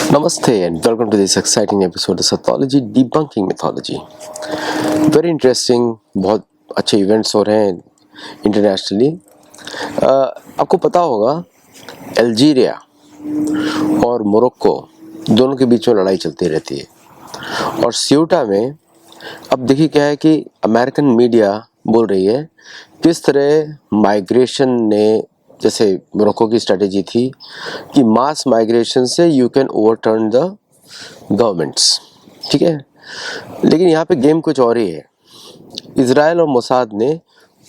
Namaste and welcome to this exciting episode of Sathology Debunking Mythology. Very interesting, बहुत अच्छे events हो रहे हैं इंटरनेशनली। आपको पता होगा अल्जीरिया और मोरक्को दोनों के बीच में लड़ाई चलती रहती है और स्यूटा में अब देखिए क्या है कि अमेरिकन मीडिया बोल रही है किस तरह माइग्रेशन ने, जैसे मोरक्को की स्ट्रेटेजी थी कि मास माइग्रेशन से you can overturn the governments, ठीक है। लेकिन यहाँ पे गेम कुछ और ही है। इजराइल और मोसाद ने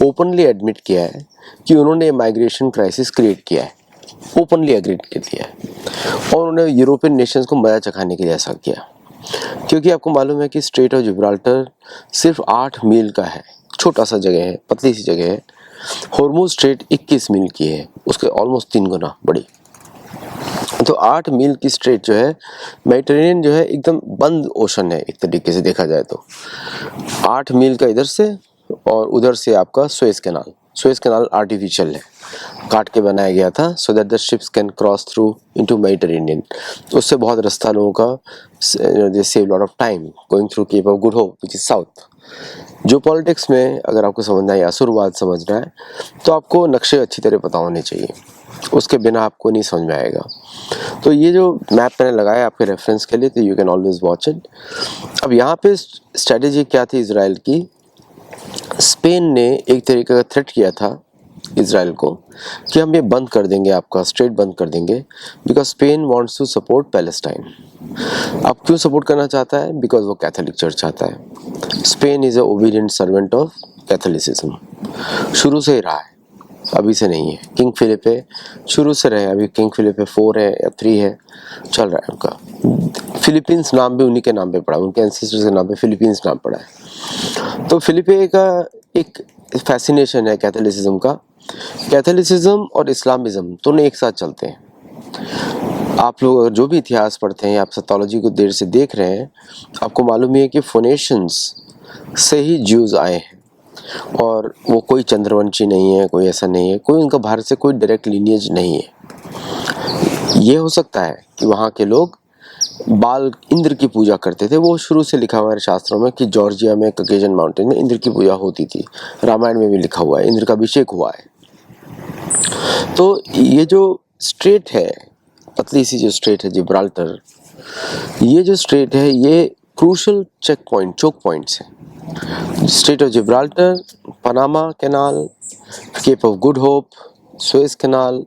ओपनली एडमिट किया है कि उन्होंने माइग्रेशन क्राइसिस क्रिएट किया है, ओपनली एग्रीड कर दिया है और उन्होंने यूरोपियन नेशंस को मजा चखाने के लिए ऐसा किया, क्योंकि आपको मालूम है कि स्ट्रेट ऑफ जिब्राल्टर सिर्फ 8 मील का है, छोटा सा जगह है, पतली सी जगह है। हॉर्मुज स्ट्रेट 21 मील की है, उसके ऑलमोस्ट 3 गुना बड़ी। तो 8 मील की स्ट्रेट जो है, मेडिटेरेनियन जो है एकदम बंद ओशन है एक तरीके से देखा जाए तो। 8 मील का इधर से और उधर से आपका सुएज कैनाल आर्टिफिशियल है, काट के बनाया गया था so that the ships can cross through into Mediterranean. उससे बहुत रास्ता लोगों का they save lot of time going through Cape of Good Hope which is south. जो पॉलिटिक्स में अगर आपको समझना है, असुरवाद समझना है, तो आपको नक्शे अच्छी तरह पता होने चाहिए, उसके बिना आपको नहीं समझ में आएगा। तो ये जो मैप मैंने लगाया आपके रेफरेंस के लिए, तो you can always watch it. अब यहाँ पे स्ट्रेटेजी क्या थी इजराइल की? स्पेन ने एक तरीके का थ्रेट किया था इजराइल को कि हम ये बंद कर देंगे, आपका स्ट्रेट बंद कर देंगे, because Spain wants to support Palestine. अब क्यों सपोर्ट करना चाहता है? बिकॉज वो कैथोलिक चर्च चाहता है। Spain is a obedient servant of Catholicism, शुरू से ही रहा है, अभी से नहीं है। किंग फिलिप है, शुरू से रहे, अभी किंग फिलिप 4 है या 3 है, चल रहा है उनका। फिलीपींस नाम भी उन्हीं के नाम पे पड़ा, उनके एंसेस्टर्स के नाम पे फिलीपींस नाम पड़ा है। तो फिलिपे का एक फैसिनेशन है कैथोलिसिज्म का। कैथोलिसिज्म और इस्लामिज्म दोनों एक साथ चलते हैं। आप लोग अगर जो भी इतिहास पढ़ते हैं, आप सतोलॉजी को देर से देख रहे हैं, आपको मालूम ही है कि फोनेशियंस से ही ज्यूज आए हैं और वो कोई चंद्रवंशी नहीं है, कोई ऐसा नहीं है, कोई उनका भारत से कोई डायरेक्ट लीनिएज नहीं है। ये हो सकता है कि वहाँ के लोग बाल इंद्र की पूजा करते थे, वो शुरू से लिखा हुआ है शास्त्रों में कि जॉर्जिया में ककेजन माउंटेन में इंद्र की पूजा होती थी, रामायण में भी लिखा हुआ है, इंद्र का अभिषेक हुआ है। तो ये जो स्ट्रेट है, पतली सी जो स्ट्रेट है जिब्राल्टर, ये जो स्ट्रेट है ये क्रूशल चोक पॉइंट्स है। Strait of Gibraltar, Panama Canal, Cape of Good Hope, Suez Canal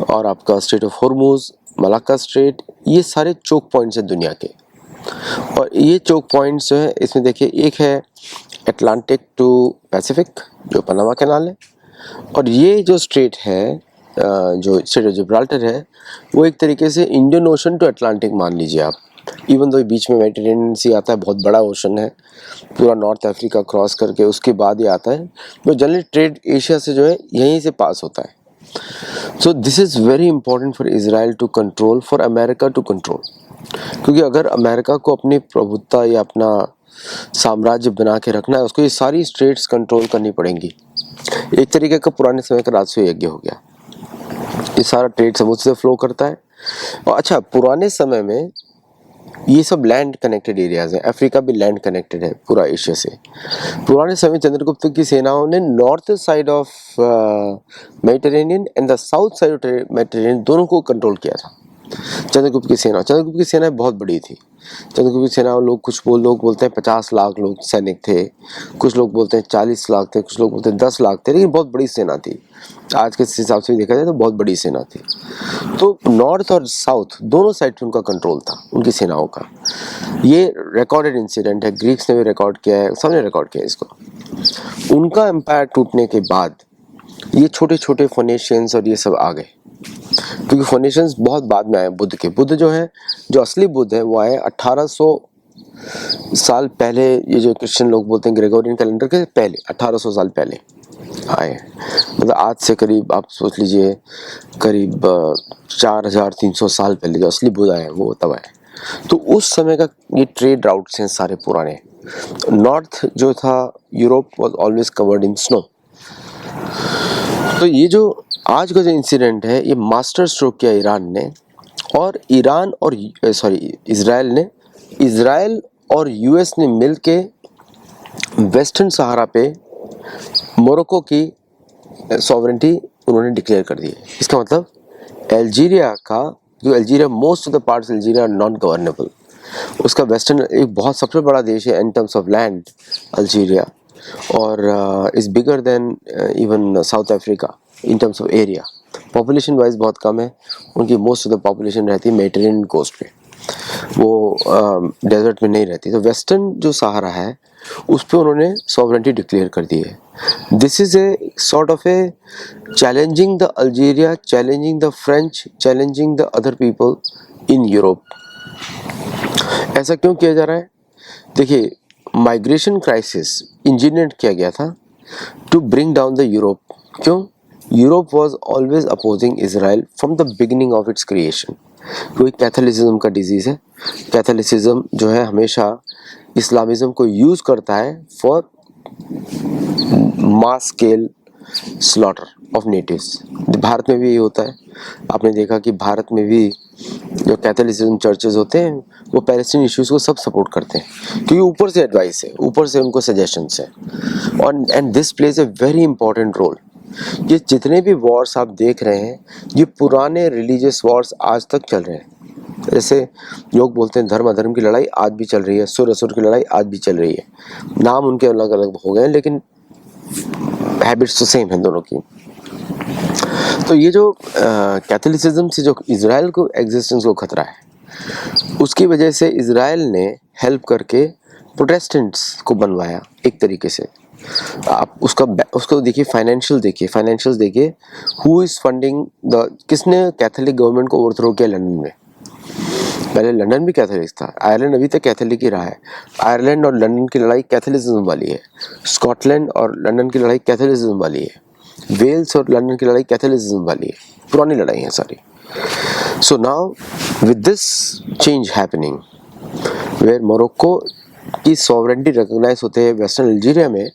और आपका strait of Hormuz, Malacca strait, ये सारे चोक पॉइंट्स हैं दुनिया के। और ये चोक पॉइंट्स जो है, इसमें देखिए एक है अटलांटिक टू पैसिफिक जो पनामा कैनाल है, और ये जो स्ट्रेट है जो स्ट्रेट ऑफ जिब्राल्टर है, वो एक तरीके से इंडियन ओशन टू अटलांटिक मान लीजिए आप। इवन दो बीच में मेडिटेरेनियन सी आता है, बहुत बड़ा ओशन है, पूरा नॉर्थ अफ्रीका क्रॉस करके उसके बाद ही आता है, जो जनरली ट्रेड एशिया से जो है यहीं से पास होता है। So this is very important for Israel to control, for America to control, क्योंकि अगर अमेरिका को अपनी प्रभुत्ता या अपना साम्राज्य बना के रखना है, उसको ये सारी स्ट्रेट्स कंट्रोल करनी पड़ेंगी। एक तरीके का पुराने समय का राजस्व यज्ञ हो गया, ये सारा ट्रेड समुद्र से फ्लो करता है। और अच्छा, पुराने समय में ये सब लैंड कनेक्टेड एरियाज है, अफ्रीका भी लैंड कनेक्टेड है पूरा एशिया से। पुराने समय चंद्रगुप्त की सेनाओं ने north side of Mediterranean and the south side of Mediterranean दोनों को कंट्रोल किया था। चंद्रगुप्त की सेना बहुत बड़ी थी। चंद्रगुप्त की सेना कुछ लोग बोलते हैं 50 लाख लोग सैनिक थे, कुछ लोग बोलते हैं 40 लाख थे, कुछ लोग बोलते हैं 10 लाख थे, लेकिन बहुत बड़ी सेना थी। आज के हिसाब से भी देखा जाए तो बहुत बड़ी सेना थी। तो नॉर्थ और साउथ दोनों साइड पे उनका कंट्रोल था, उनकी सेनाओं का। ये रिकॉर्डेड इंसिडेंट है, ग्रीक्स ने भी रिकॉर्ड किया है, सबने रिकॉर्ड किया है इसको। उनका एम्पायर टूटने के बाद ये छोटे छोटे फोनेशियंस और ये सब आ गए, क्योंकि फोनेशियंस बहुत बाद में आए बुद्ध के। बुद्ध जो है, जो असली बुद्ध है, वो आए 1800 साल पहले। ये जो क्रिश्चियन लोग बोलते हैं ग्रेगोरियन कैलेंडर के पहले 1800 साल पहले आए, मतलब आज से करीब आप सोच लीजिए करीब 4300 साल पहले जो असली बुद्ध आए वो तब आए। तो उस समय का ये ट्रेड राउट्स हैं सारे पुराने। नॉर्थ जो था Europe was always covered in snow. तो ये जो आज का जो इंसिडेंट है, ये मास्टर स्ट्रोक किया ईरान ने और ईरान और इज़राइल और यूएस ने मिलके वेस्टर्न सहारा पे मोरक्को की सॉवरेंटी उन्होंने डिक्लेयर कर दी है। इसका मतलब अल्जीरिया का जो Algeria most of the parts Algeria are not governable, उसका वेस्टर्न एक बहुत सबसे बड़ा देश है in terms of land Algeria, और is bigger than even South Africa in terms of area. Population wise बहुत कम है, उनकी मोस्ट ऑफ द पॉपुलेशन रहती है मेडिटेरेनियन कोस्ट पे, वो डेजर्ट में नहीं रहती। तो वेस्टर्न जो सहारा है उस पर उन्होंने सॉवरेंटी डिक्लेयर कर दी है। This is a sort of A challenging the Algeria, challenging the French, challenging the other people in Europe. ऐसा क्यों किया जा रहा है? देखिए, माइग्रेशन क्राइसिस इंजीनियर किया गया था to bring down the Europe. क्यों? Europe was always opposing Israel from the beginning of its creation. कोई कैथोलिसिज्म का डिजीज़ है। कैथोलिसिज्म जो है हमेशा इस्लामिज्म को यूज़ करता है for mass scale slaughter of natives. Bharat में भी ये होता है। आपने देखा कि भारत में भी जो कैथोलिसिज्म चर्चेज होते हैं वो पैलेस्टीन इश्यूज़ को सब सपोर्ट करते हैं, क्योंकि ऊपर से एडवाइस है, ऊपर से उनको सजेशंस है, और and this plays a very important role. ये जितने भी वॉर्स आप देख रहे हैं ये पुराने रिलीजियस वॉर्स आज तक चल रहे हैं। जैसे लोग बोलते हैं धर्म अधर्म की लड़ाई आज भी चल रही है, सुर असुर की लड़ाई आज भी चल रही है। नाम उनके अलग अलग हो गए लेकिन हैबिट्स तो सेम है दोनों की। तो ये जो कैथोलिसिज्म से जो इज़राइल को एग्जिस्टेंस को खतरा है, उसकी वजह से इज़राइल ने हेल्प करके प्रोटेस्टेंट्स को बनवाया एक तरीके से। आप उसको देखिए, फाइनेंशियल देखिए, हु इज़ फंडिंग द, किसने कैथोलिक गवर्नमेंट को ओवरथ्रो किया लंदन में? पहले लंदन भी कैथोलिक था, आयरलैंड अभी तक कैथोलिक ही रहा है। आयरलैंड और लंदन की लड़ाई कैथोलिसिज्म वाली है, स्कॉटलैंड और लंदन की लड़ाई कैथोलिसिज्म वाली है, वेल्स और लंदन की लड़ाई कैथोलिसिज्म वाली है, पुरानी लड़ाई है सारी। So now with this change happening where Morocco की सॉवरेंटी रिकॉग्नाइज होते हैं वेस्टर्न अल्जीरिया में,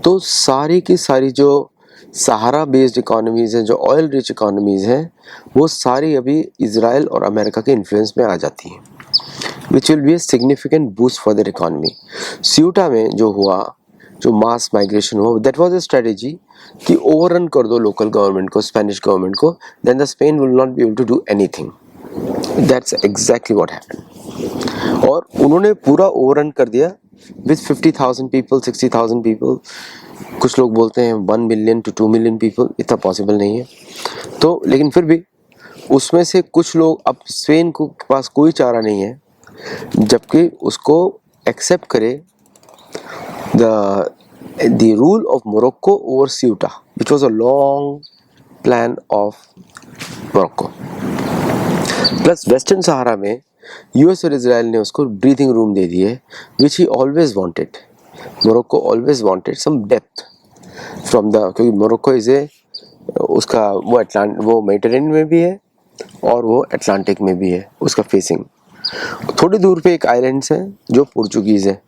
तो सारी की सारी जो सहारा बेस्ड इकोनॉमीज़ हैं, जो ऑयल रिच इकोनॉमीज़ हैं, वो सारी अभी इज़राइल और अमेरिका के इन्फ्लुएंस में आ जाती हैं, which will be a significant boost for their economy. Ceuta में जो हुआ, जो मास माइग्रेशन हुआ, दैट वाज ए स्ट्रेटेजी कि ओवररन कर दो लोकल गवर्नमेंट को, स्पेनिश गवर्नमेंट को, then the Spain will not be able to do anything. That's exactly what happened. और उन्होंने पूरा ओवररन कर दिया विथ 50,000 पीपल, 60,000 पीपल। कुछ लोग बोलते हैं 1 मिलियन to 2 मिलियन पीपल, इतना पॉसिबल नहीं है। तो लेकिन फिर भी उसमें से कुछ लोग, अब स्पेन को पास कोई चारा नहीं है जबकि उसको एक्सेप्ट करे the rule of Morocco over Ceuta, which was a long plan of Morocco. Plus western Sahara में यूएस और इजराइल ने उसको ब्रीथिंग रूम दे दिए, which he always wanted. Morocco always wanted some depth from the, क्योंकि Morocco is a, उसका वो Mediterranean में भी है और वो अटलांटिक में भी है, उसका फेसिंग। थोड़ी दूर पे एक आइलैंड्स है जो पोर्चुगीज़ है,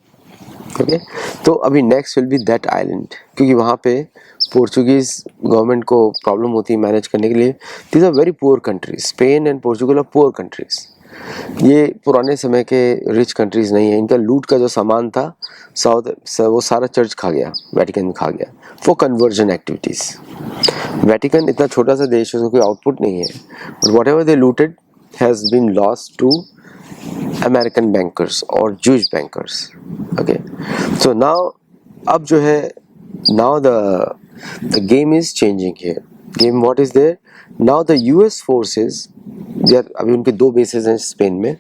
ओके। तो अभी next will be that island, क्योंकि वहाँ पे पोर्चुगीज़ गवर्नमेंट को प्रॉब्लम होती है मैनेज करने के लिए। These are very poor countries, Spain and Portugal are poor countries. ये पुराने समय के रिच कंट्रीज़ नहीं है। इनका लूट का जो सामान था वो सारा चर्च खा गया, वेटिकन खा गया फॉर कन्वर्जन एक्टिविटीज़। वेटिकन इतना छोटा सा देश है, उसका कोई आउटपुट नहीं है, but whatever they looted has been lost to American bankers or Jewish bankers, okay. So now, अब जो है, now the game is changing here. Game what is there? Now the US forces, अभी उनके 2 bases हैं Spain में।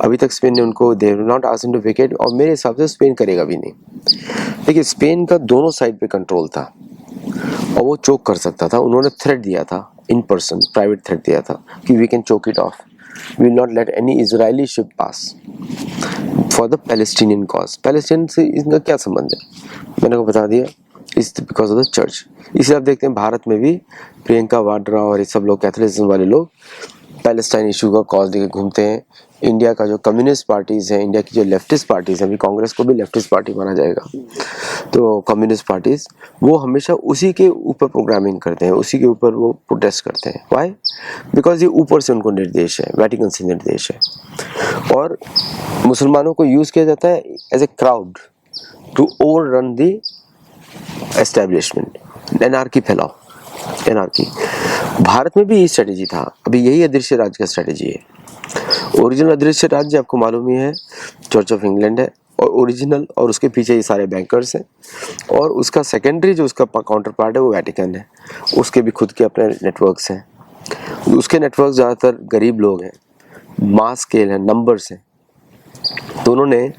अभी तक Spain ने उनको, they have not asked them to vacate, और मेरे हिसाब से स्पेन करेगा भी नहीं। देखिए, स्पेन का दोनों साइड पे कंट्रोल था और वो चोक कर सकता था। उन्होंने थ्रेट दिया था, इन पर्सन प्राइवेट थ्रेट दिया था कि we can choke it off. We will not let any Israeli ship pass for the Palestinian cause. Palestine से इनका क्या संबंध है, मैंने को बता दिया, इस बिकॉज ऑफ द चर्च। इसलिए आप देखते हैं भारत में भी प्रियंका वाड्रा और ये सब लोग, कैथोलिसिज्म वाले लोग, पैलेस्टाइन इशू का कॉज लेके घूमते हैं। इंडिया का जो कम्युनिस्ट पार्टीज़ हैं, इंडिया की जो लेफ्टिस्ट पार्टीज़ हैं, अभी कांग्रेस को भी लेफ्टिस्ट पार्टी माना जाएगा, तो कम्युनिस्ट पार्टीज़ वो हमेशा उसी के ऊपर प्रोग्रामिंग करते हैं, उसी के ऊपर वो प्रोटेस्ट करते हैं। वाई? बिकॉज ये ऊपर से उनको निर्देश है, वेटिकन से निर्देश है। और मुसलमानों को यूज़ किया जाता है as a crowd to overrun the establishment, anarchy फैलाओ, एनार्की। भारत में भी यही स्ट्रेटेजी था, अभी यही अदृश्य राज्य का स्ट्रेटेजी है। ओरिजिनल अदृश्य राज्य आपको मालूम ही है, चर्च ऑफ इंग्लैंड है और ओरिजिनल, और उसके पीछे ये सारे बैंकर्स हैं, और उसका सेकेंडरी जो उसका काउंटर पार्ट है वो वेटिकन है, उसके भी खुद के अपने नेटवर्क्स हैं। उसके नेटवर्क ज़्यादातर गरीब लोग हैं, मास स्केल है, नंबर्स हैं। तो उन्होंने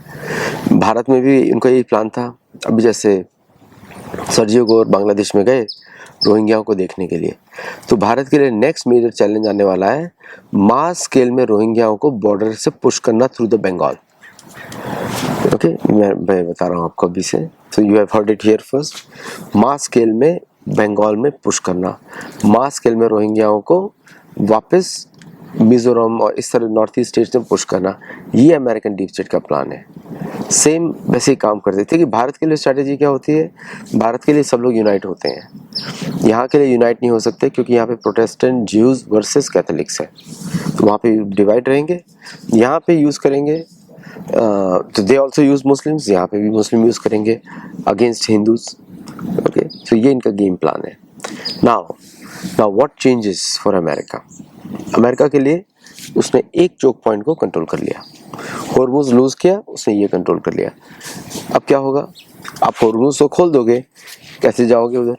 भारत में भी उनका यही प्लान था। अभी जैसे सर्जियो गोर बांग्लादेश में गए रोहिंग्याओं को देखने के लिए, तो भारत के लिए नेक्स्ट मेजर चैलेंज आने वाला है मास स्केल में रोहिंग्याओं को बॉर्डर से पुश करना थ्रू द बंगाल। ओके, मैं बता रहा हूँ आपको अभी से, तो you have heard it here first. Mass scale में बंगाल में पुश करना, मास स्केल में रोहिंग्याओं को वापस मिजोरम और इस तरह नॉर्थ ईस्ट स्टेट्स में पुश करना, ये अमेरिकन डीप स्टेट का प्लान है। सेम वैसे ही काम करते थे कि भारत के लिए स्ट्रैटेजी क्या होती है, भारत के लिए सब लोग यूनाइट होते हैं, यहाँ के लिए यूनाइट नहीं हो सकते क्योंकि यहाँ पे प्रोटेस्टेंट ज्यूज वर्सेस कैथोलिक्स है, तो वहाँ पे डिवाइड रहेंगे। यहाँ पे यूज़ करेंगे तो दे ऑल्सो यूज़ मुस्लिम्स, यहाँ पे भी मुस्लिम यूज़ करेंगे अगेंस्ट हिंदूज। ओके, तो ये इनका गेम प्लान है। Now what changes for America? America के लिए उसने एक चोक पॉइंट को कंट्रोल कर लिया, हॉर्मुज़ लूज किया, उसने ये कंट्रोल कर लिया। अब क्या होगा? आप हॉर्मुज़ को खोल दोगे, कैसे जाओगे उधर?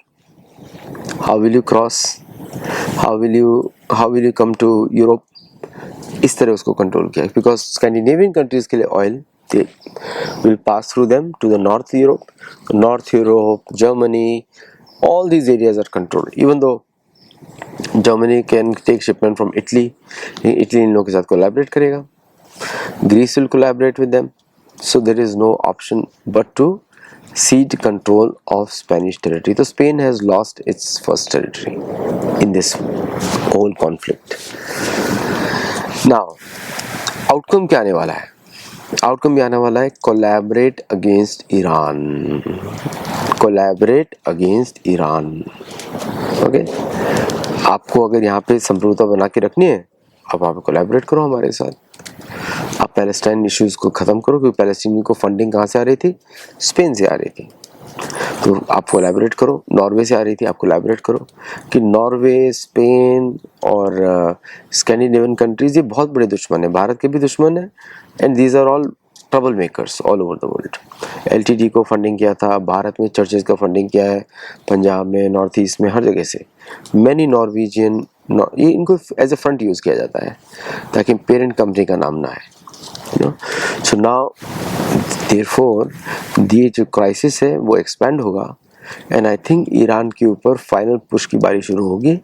How will you cross? How will you come to Europe? इस तरह उसको कंट्रोल किया, बिकॉज स्कैंडिनेवियन कंट्रीज के लिए oil they will pass through them to the north Europe, Germany, all these areas are controlled. Even though Germany can take shipment from Italy, Italy इन लोगों के साथ collaborate करेगा, Greece will collaborate with them, so there is no option but to cede control of Spanish territory. तो Spain has lost its first territory in this whole conflict. Now, outcome क्या आने वाला है? Outcome भी आने वाला है कोलैबोरेट अगेंस्ट ईरान। ओके, आपको अगर यहाँ पे संप्रभुता बना के रखनी है, आप वहाँ पे कोलैबोरेट करो हमारे साथ। आप पैलेस्टाइन इश्यूज़ को ख़त्म करो, क्योंकि पैलेस्टीन को फंडिंग कहाँ से आ रही थी? स्पेन से आ रही थी, तो आप कोलैबोरेट करो। नॉर्वे से आ रही थी, आप कोलैबोरेट करो कि नॉर्वे, स्पेन और स्कैंडिनेवियन कंट्रीज़ ये बहुत बड़े दुश्मन हैं, भारत के भी दुश्मन हैं, and these are all trouble makers all over the world. LTTE को फंडिंग किया था, भारत में चर्चेज का फंडिंग किया है, पंजाब में, नॉर्थ ईस्ट में, हर जगह से। मैनी नॉर्वेजियन, ये इनको एज ए फ्रंट यूज़ किया जाता है ताकि पेरेंट कंपनी का नाम ना है। सो नाउ देयरफॉर ये जो क्राइसिस है वो एक्सपैंड होगा, एंड आई थिंक ईरान के ऊपर फाइनल पुश की बारी शुरू होगी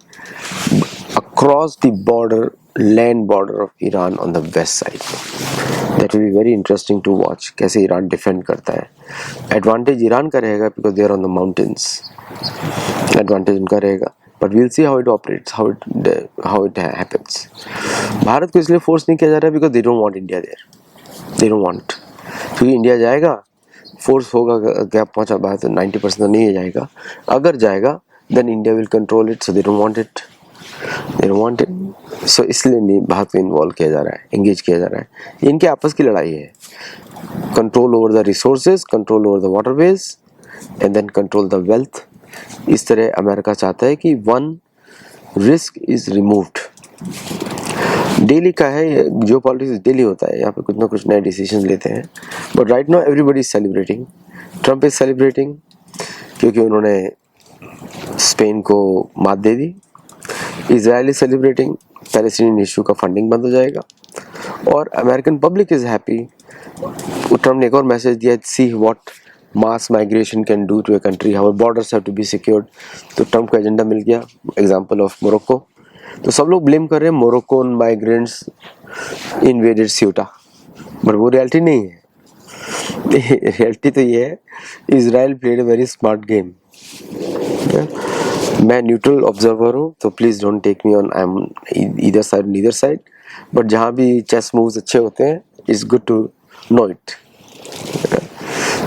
across the border, land border of Iran on the west side. That will be very interesting to watch, कैसे ईरान डिफेंड करता है। एडवांटेज ईरान का रहेगा because they are on the mountains, advantage उनका रहेगा, but we'll see how it operates, how it happens. Bharat को इसलिए force नहीं किया जा रहा है because they don't want India there, they don't want, क्योंकि इंडिया जाएगा फोर्स होगा, गैप पहुंचा बात 90% तो नहीं जाएगा, अगर जाएगा then India will control it, so they don't want it, so इसलिए नहीं भारत को इन्वॉल्व किया जा रहा है, एंगेज किया जा रहा है। ये इनके आपस की लड़ाई है, control over the resources, control over the waterways and then control the wealth. इस तरह अमेरिका चाहता है कि one risk is removed. Daily का है, जो पॉलिटिक्स डेली होता है, यहाँ पे कुछ ना कुछ नए डिसीजन लेते हैं, but right now everybody is celebrating. Trump is celebrating क्योंकि उन्होंने स्पेन को मात दे दी। Israel is celebrating, Palestinian issue का फंडिंग बंद हो जाएगा, और American public is happy. Trump ने एक और मैसेज दिया, see what mass migration can do to a country, our borders have to be secured. तो ट्रम्प को एजेंडा मिल गया, एग्जाम्पल ऑफ मोरक्को। तो सब लोग ब्लेम कर रहे हैं Moroccan migrants invaded Ceuta, but वो रियलिटी नहीं है। रियलिटी तो ये है, Israel played a very smart game. मैं न्यूट्रल ऑब्जर्वर हूँ, तो please don't take me on I am either side neither side, but जहाँ भी चेस मूव्स अच्छे होते हैं it's good to know it.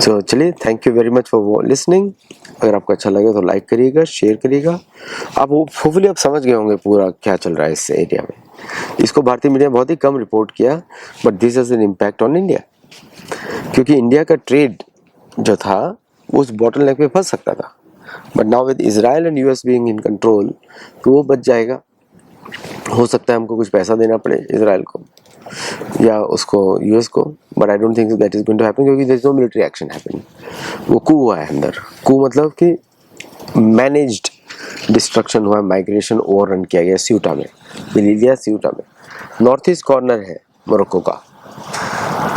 So चलिए, thank you very much for listening. अगर आपको अच्छा लगे तो लाइक करिएगा, शेयर करिएगा। आप होपफुली आप समझ गए होंगे पूरा क्या चल रहा है इस एरिया में। इसको भारतीय मीडिया बहुत ही कम रिपोर्ट किया, but this has an impact on India, क्योंकि इंडिया का ट्रेड जो था वो उस बॉटल नेक पे फंस सकता था, but now with Israel and US being in control तो वो बच जाएगा। हो सकता है हमको कुछ पैसा देना पड़े इजराइल को या उसको यूएस को, but I don't think that is going to happen, क्योंकि there is no military action happening. वो कू हुआ है अंदर। कू मतलब कि मैनेज्ड डिस्ट्रक्शन हुआ, माइग्रेशन ओवररन किया गया स्यूटा में, मिलिलिया स्यूटा में, नॉर्थ ईस्ट कॉर्नर है मोरक्को का।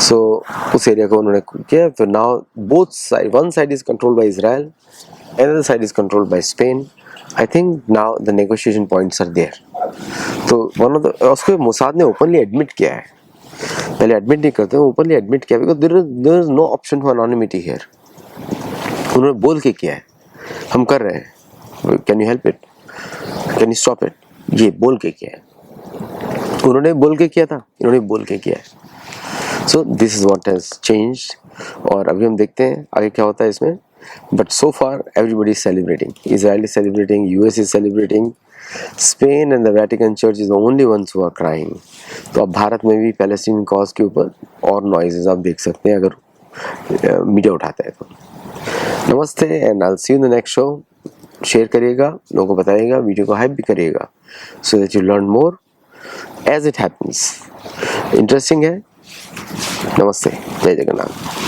सो उस एरिया को उन्होंने किया। तो now both side, one side is controlled by Israel, another side is controlled by Spain. I think now the negotiation points are there. तो one of the उसको Mossad ने ओपनली एडमिट किया है, पहले एडमिट नहीं करते, ओपनली एडमिट किया, because there is no option for anonymity here. उन्होंने बोल के किया है, हम कर रहे हैं, can you help it, can you stop it, ये बोल के किया है। उन्होंने बोल के किया था, इन्होंने बोल के किया है। So this is what has changed, और अभी हम देखते हैं आगे क्या होता है इसमें। But so far everybody is celebrating. Israel is celebrating, US is celebrating, Spain and the Vatican Church is the only ones who are crying. तो अब भारत में भी पैलेस्टीन कॉज के ऊपर और नॉइजेस आप देख सकते हैं अगर मीडिया उठाता है तो। नमस्ते and I will see you in the next show. Share करिएगा, लोगों को बताइएगा, वीडियो को हाइप भी करिएगा, so that you learn more as it happens. Interesting है। नमस्ते, जय जगन्नाथ।